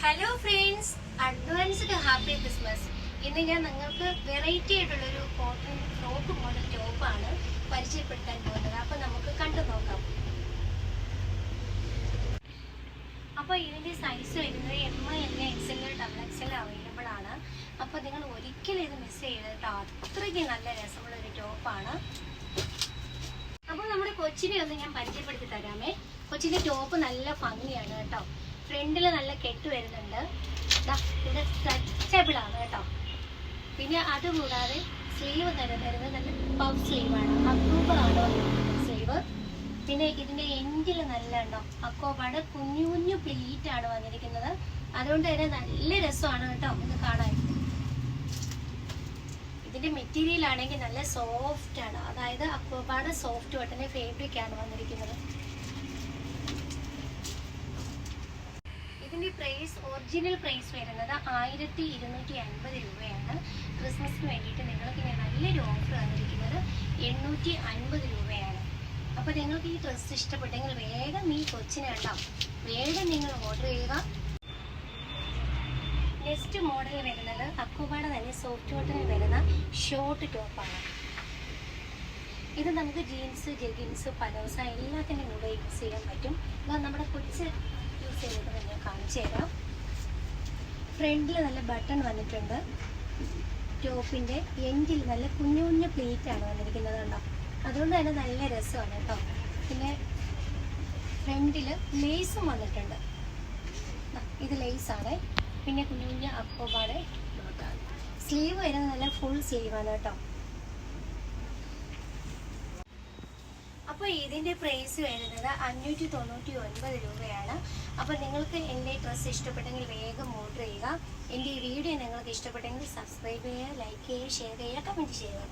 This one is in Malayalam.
Hello friends, advanced happy Christmas. ഇന്ന് ഞാൻ നിങ്ങൾക്ക് വെറൈറ്റി ആയിട്ടുള്ളൊരു കോട്ടൺ ഫ്രോക്ക് മോഡൽ ടോപ്പാണ് പരിചയപ്പെടുത്താൻ പോകുന്നത്. അപ്പോൾ നമുക്ക് കണ്ടു നോക്കാം. അപ്പോൾ ഇതിൻ്റെ സൈസ് വരുന്നത് ML, XL, XXL അവൈലബിൾ ആണ്. അപ്പോൾ നിങ്ങൾ ഒരിക്കലും ഇത് മിസ് ചെയ്യരുത് കേട്ടോ. അത്രയ്ക്ക് നല്ല രസമുള്ളൊരു ടോപ്പാണ്. അപ്പോൾ നമ്മുടെ കൊച്ചിനെ ഒന്ന് ഞാൻ പരിചയപ്പെടുത്തി തരാമേ. കൊച്ചിൻ്റെ ടോപ്പ് നല്ല ഭംഗിയാണ് കേട്ടോ. ഫ്രണ്ടിൽ നല്ല കെട്ട് വരുന്നുണ്ട്, ഇത് സ്ട്രെച്ചബിൾ ആണ് കേട്ടോ. പിന്നെ അതുകൂടാതെ സ്ലീവ് വരുന്നത് നല്ല പഫ് സ്ലീവാണ്, അക്കൂബാണ് സ്ലീവ്. പിന്നെ ഇതിൻ്റെ എൻഡിൽ നല്ല ഉണ്ടോ അക്കോബാണ്, കുഞ്ഞു കുഞ്ഞു പ്ലീറ്റ് ആണ് വന്നിരിക്കുന്നത്. അതുകൊണ്ട് തന്നെ നല്ല രസമാണ് കേട്ടോ ഇത് കാണാൻ. ഇതിൻ്റെ മെറ്റീരിയൽ ആണെങ്കിൽ നല്ല സോഫ്റ്റ് ആണ്, അതായത് അക്കൂബാണ് സോഫ്റ്റ് ബട്ടൻ്റെ ഫാബ്രിക് ആണ് വന്നിരിക്കുന്നത്. ഇതിൻ്റെ പ്രൈസ്, ഒറിജിനൽ പ്രൈസ് വരുന്നത് 1250 രൂപയാണ്. ക്രിസ്മസിന് വേണ്ടിയിട്ട് നിങ്ങൾക്ക് ഇങ്ങനെ നല്ലൊരു ഓഫർ വന്നിരിക്കുന്നത് 850 രൂപയാണ്. അപ്പോൾ നിങ്ങൾക്ക് ഈ ഡ്രസ്സ് ഇഷ്ടപ്പെട്ടെങ്കിൽ വേഗം ഈ കൊച്ചിനെ ഉണ്ടാവും, വേഗം നിങ്ങൾ ഓർഡർ ചെയ്യുക. നെക്സ്റ്റ് മോഡൽ വരുന്നത് അക്കൂബാടെ തന്നെ സോഫ്റ്റ് കോട്ടണിൽ വരുന്ന ഷോർട്ട് ടോപ്പാണ്. ഇത് നമുക്ക് ജീൻസ്, ജെഗിൻസ്, പലോസ എല്ലാത്തിൻ്റെ കൂടെ യൂസ് ചെയ്യാൻ പറ്റും. അത് നമ്മുടെ കൊച്ച് യൂസ് ചെയ്തത് ഞാൻ കാണിച്ചു തരാം. ഫ്രണ്ടിൽ നല്ല ബട്ടൺ വന്നിട്ടുണ്ട്, ടോപ്പിൻ്റെ എൻഡിൽ നല്ല കുഞ്ഞു കുഞ്ഞു പ്ലേറ്റ് ആണ് വന്നിരിക്കുന്നത് കേട്ടോ. അതുകൊണ്ട് തന്നെ നല്ല രസമാണ് കേട്ടോ. പിന്നെ ഫ്രണ്ടിൽ ലേസും വന്നിട്ടുണ്ട്, ഇത് ലേസാണ്. പിന്നെ കുഞ്ഞു കുഞ്ഞു അക്കോബാടെ ഡോട്ടാണ്. സ്ലീവ് വരുന്നത് നല്ല ഫുൾ സ്ലീവാണ് കേട്ടോ. അപ്പോൾ ഇതിൻ്റെ പ്രൈസ് വരുന്നത് 599 രൂപയാണ്. അപ്പോൾ നിങ്ങൾക്ക് എൻ്റെ ഡ്രസ്സ് ഇഷ്ടപ്പെട്ടെങ്കിൽ വേഗം ഓർഡർ ചെയ്യുക. എൻ്റെ ഈ വീഡിയോ നിങ്ങൾക്ക് ഇഷ്ടപ്പെട്ടെങ്കിൽ സബ്സ്ക്രൈബ് ചെയ്യുക, ലൈക്ക് ചെയ്യുക, ഷെയർ ചെയ്യുക, കമൻറ്റ് ചെയ്യുക.